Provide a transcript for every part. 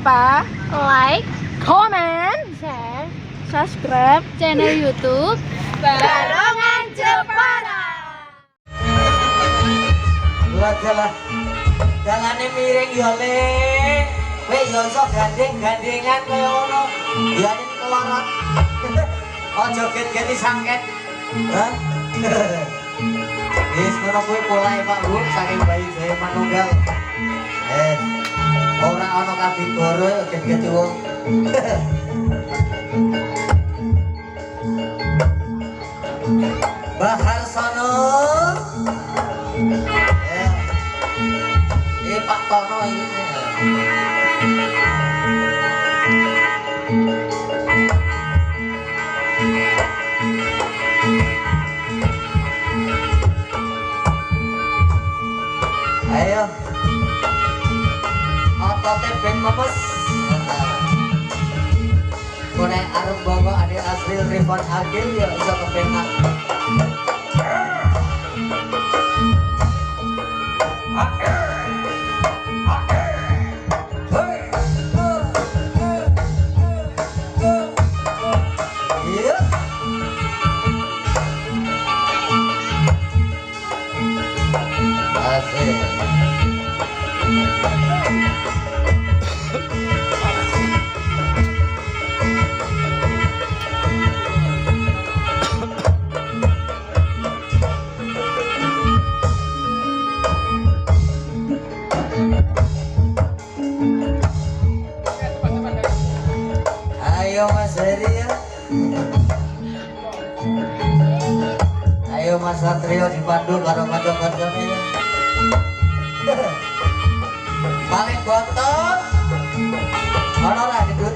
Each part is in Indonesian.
lupa like, comment, share subscribe channel YouTube Barongan Jepara. Lah dalane miring yo le. Kowe yo iso gandeng-gandengan kaya ngono. Biarin kelorot. Aja get-geti sangket. Hah? Wis ngono kuwi polahe Pak Bu saking bayi saya manunggal. Ora ana kabigoro get-geti wong. Bahar sono. Pak Tono ini. Ayo. Otote ben memes. Kone arep bawa ade asli Rifan Agil ya iso kepengat. Ayo Mas Heri ya. Ayo Mas Satrio dipandu karo kanca-kancane ya. Paling bontot. Ono ra gedut.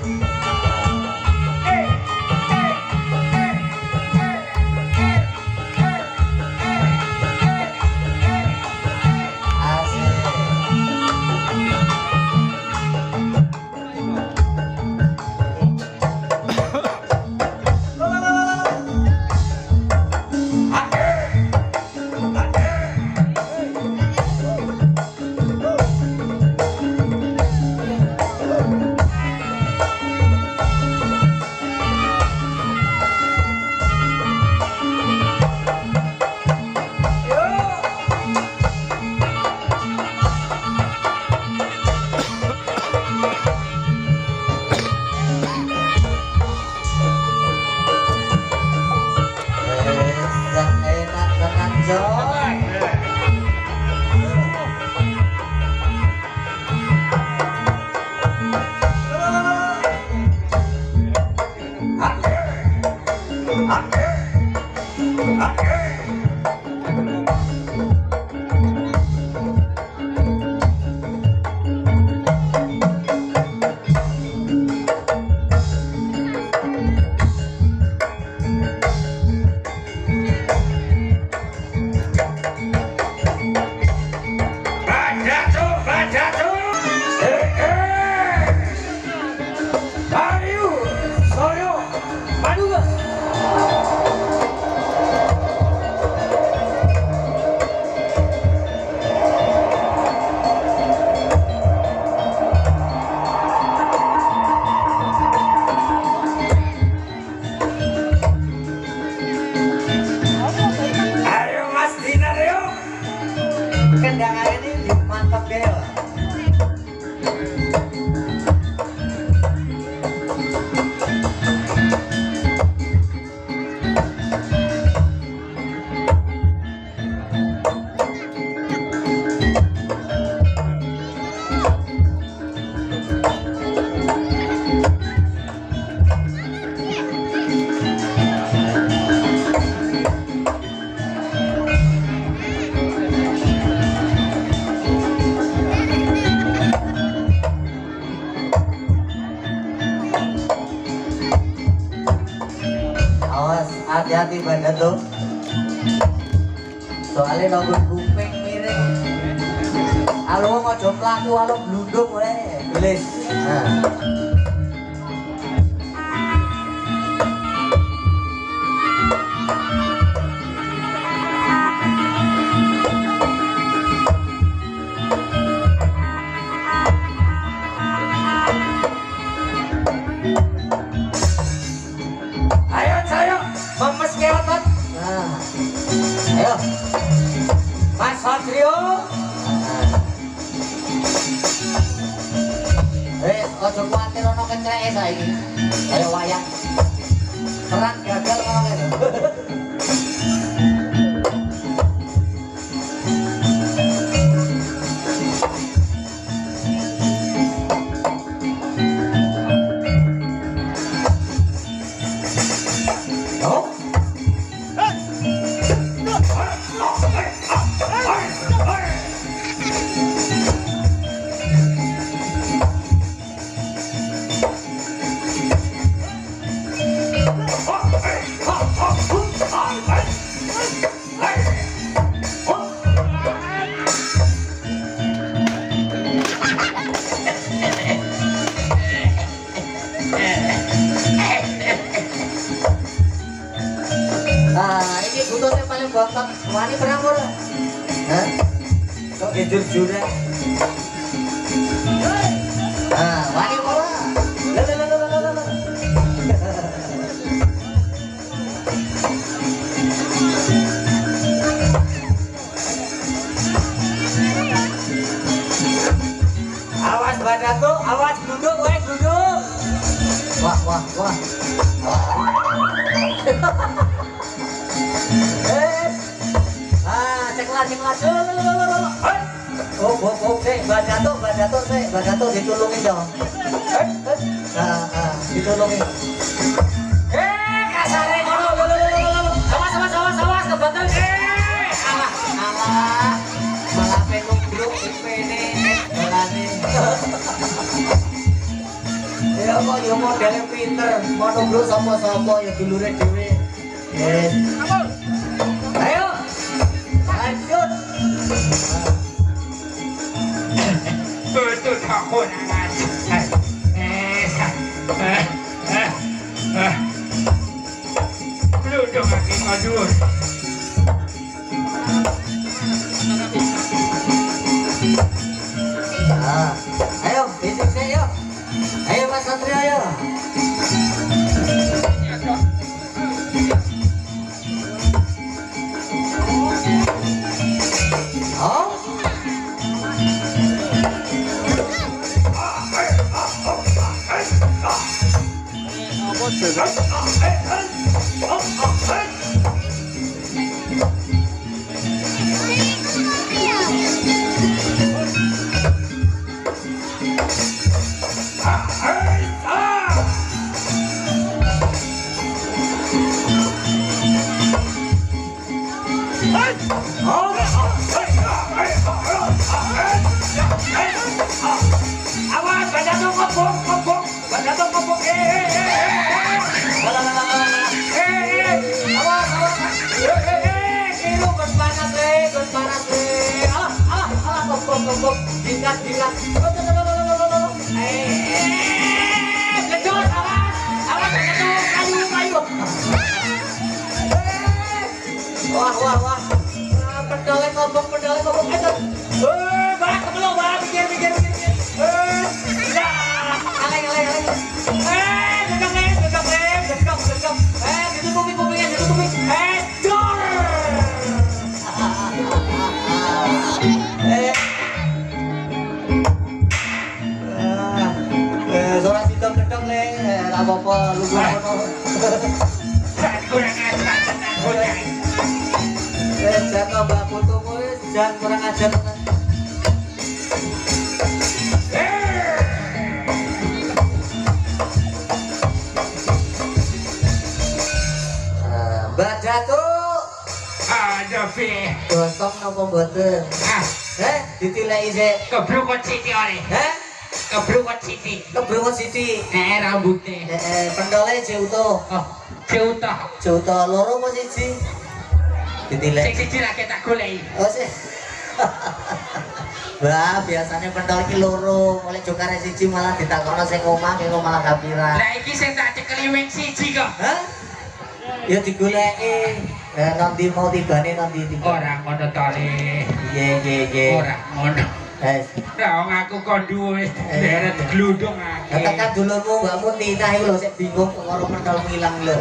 Kendangan ini mantap ya. Hati-hati badan tuh. Soalnya nongol kuping miring. Halo mau jom laku, halo blundung oleh gelis. Nah. ono kecreke saiki. Kaya wayang. Perang gagal ngono kae lho. Ini bututnya paling bontot. Wani perang ora? Hah? Kok jujur-jujuran? Wani ora? Awas badaku, awas duduk, duduk. Wah. Ceklas. Badato ditulungin dong. Ditulungin. Kasare ngono. Awas kebantal. Alah. Malah pengung bluk ipene dolane. Ya kok yo modele pinter, mau bluk sapa-sapa ya dulure dhewe. Ayo. Lanjut. Betul aku nangan. Lu dong lagi madur. Ayo, bisik saya. Ayo Mas Satria ayo. Awas, badato kobok. Awas. Kilo gun panas. Alah, kobok. Dikat. Ledor, awas, kayu. Wah. Pendole kobok. Barak ke belum, mikir. Aleng. Gedok. Ditutupi kupingnya. Dor. Suara sidang gedong le, apa-apa lu ngono. Kurang ajar. Jangan mbak fotomu jangan kurang ajar. Mbak Datuk. Ada fi. Gosok napa mboten? Ditileki sik. Keblukot Siti ore. Keblukot Siti. Kebrungut Siti. Rambutnya. Pendole Jeuto. Jauta. Loro apa siji? Ditileki. Sing siji lagi tak goleki. Oh sih. Wah, biasanya pentol iki loro, oleh jokare siji malah ditakokno sing omah, sing malah kapiran. Lah iki sing tak cekeli wing siji kok. Hah? Ya digoleki. Nanti mau tibane nanti tiba. Ora ngono to le. Iya. Ora ngono. Lah wong aku kok duwe deret gludung akeh. Tekan dulurmu mbakmu Tina iki lho sik bingung karo pentol ngilang lho.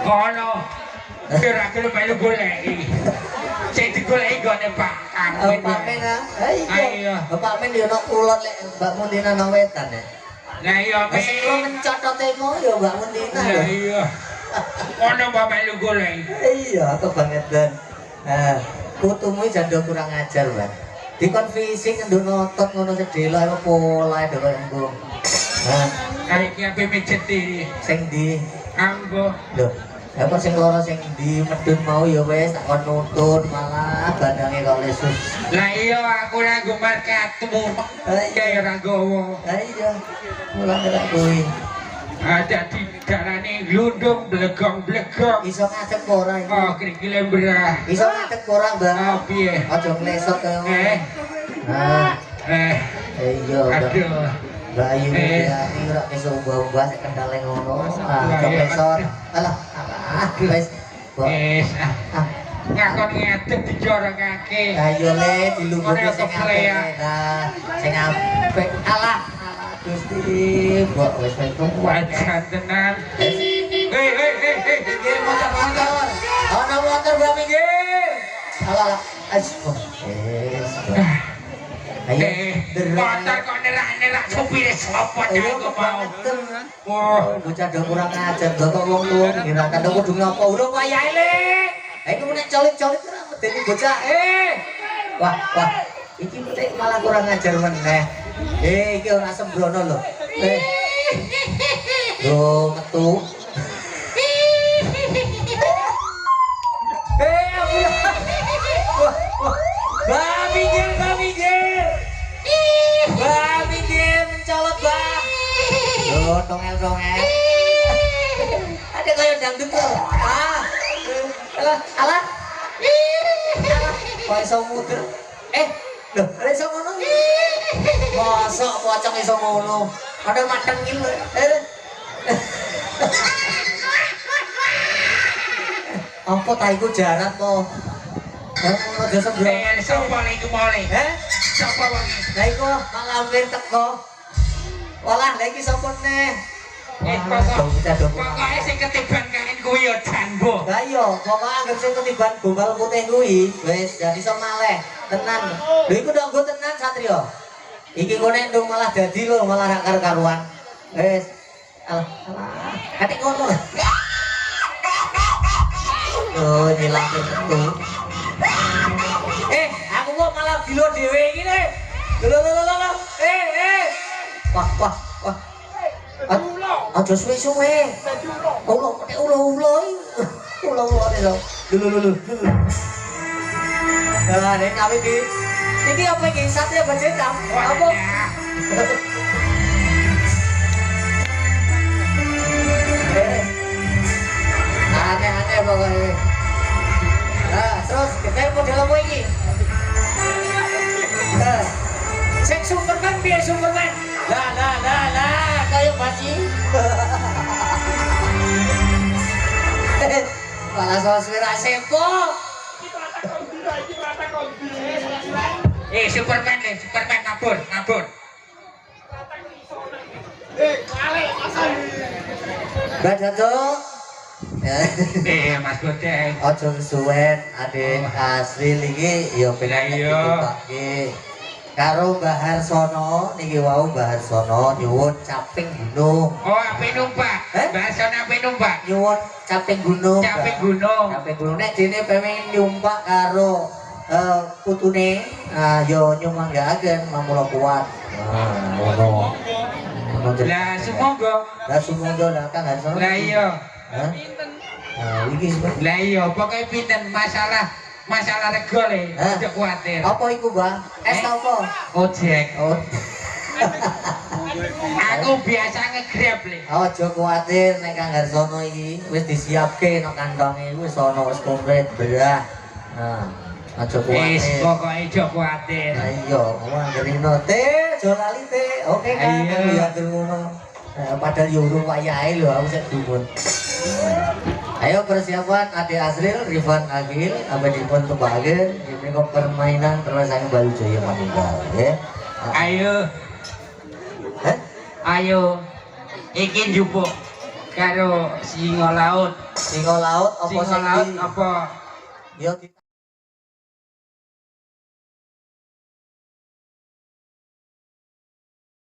Kono. Kira-kira melu goleki. Sing digoleki gone Pak Amin. Pak Men ah. Ayo. Pak Men yo nok kulon lek Mbak Mundina nang wetan ya. Lah iya Wis kula mencotote mo yo Mbak Mundina. Lah iya. Ono Mbak melu golek. Iya, kebangetan. Nah, kutumu jando kurang ajar, Mbak. Dikon fisik ngenduk otot ngono sedelo apa pola do koyo engko. Nah, Kayak iki ape mejeti. sing ndi? Ambo. Lho, apa sing loro sing ndi medun mau ya wis tak kon nuntun malah bandange kok lesus. Lah iya aku ora nggo markatmu. Ya ora gowo. Lah iya. Mulane tak kuwi. Ada di darane glundung blegong-blegong. Iso ngadeg apa ora iki? Oh, krikile mbrah. Iso ngadeg apa ora, Mbak? Oh, piye? Aja nglesot kaya ngono. Nah, iya, Mbak. Aduh. Mbak Ayu ya, ini ora iso ubah-ubah sik kendale ngono. Ah, kompresor. Alah, wis. Wis. Ah, Ngakon ngedeg dijorongake. ayo le dilungguhke Ora sing keplek. apik. Nah, sing apik. Alah, Gusti, mbok wis entuk Wajan tenan. Hei. Pinggir motor. Ana motor Mbak pinggir. Alah, aduh. Ayo, Motor kok nerak-nerak supire sapa aku mau. Oh, bocah do kurang ajar kok wong tuwa ngirakan do kudu ngopo urung wayahe le. Ha iki nek colit-colit ora medeni bocah. Wah. Iki nek malah kurang ajar meneh. Iki ora sembrono lho. Yo metu. Minggir mencolot, Bang. Yo tongel-tongel. Ada kayak dangdut tuh. Alah. Kok iso muter? Loh, ada iso ngono? Mosok pocong iso ngono. Ada matengin lho. Apa ta iku jarat to? Aja sembrono. sapa iku mole? Sapa wong? Lah iku malah hampir teko. Walah, lha iki sapa neh? Pokoke sing ketiban kain kuwi ya jambo. Lah iya, pokoke anggap sing ketiban gombal putih kuwi wis jadi iso maleh. Tenan. Lho iku ndok nggo tenan Satrio. Iki kok nek ndung malah dadi lho, malah ra karo-karuan. Wis. Alah. Katik ngono. Oh, nyilake tetu. Aku mau malah gilo dhewe iki nek. Lho. Wah. Aja suwe-suwe. Ulo lho. Nah, nek kami iki apa iki sate apa cecam? Apa? Aneh-aneh pokoknya. Nah, terus kita model apa iki? Sing Superman piye Superman? Lah, kayak baci. Malah soswira sepo. Superman ngabur. Badato. Mas Godeng. Ojo suwen adik asli iki ya pengen dipake. Karo Mbah Harsono niki wau Mbah Harsono nyuwun caping gunung. Oh, ape numpak? Bahasane ape numpak? Nyuwun caping gunung. Caping gunung. Caping gunung nek dene pengen nyumpak karo putune yo nyumanggaaken mamula kuat. Ngono. Lah sumangga. Lah Kang Harsono. Lah iya. Iki lah iya pokoke pinten masalah rego le, ojo kuwatir. Apa iku, Mbah? Es apa? Ojek. Oh. Aku biasa nge-grab le. Ojo kuwatir nek Kang Harsono iki wis disiapke nang kantonge wis ana wis komplit belah. Nah, ojo kuwatir. Wis pokoke ojo kuwatir. Lah iya, anggere aja lali te. Oke Kang, ya ngono. Padahal yo urung wayahe lho aku sik dumun. Ayo persiapan adik Azril, Rifan Agil, abadipun kebahagiaan ini permainan termasuk Bayu Jaya Manunggal ya. Ayo iki njupuk karo singa laut apa? Yo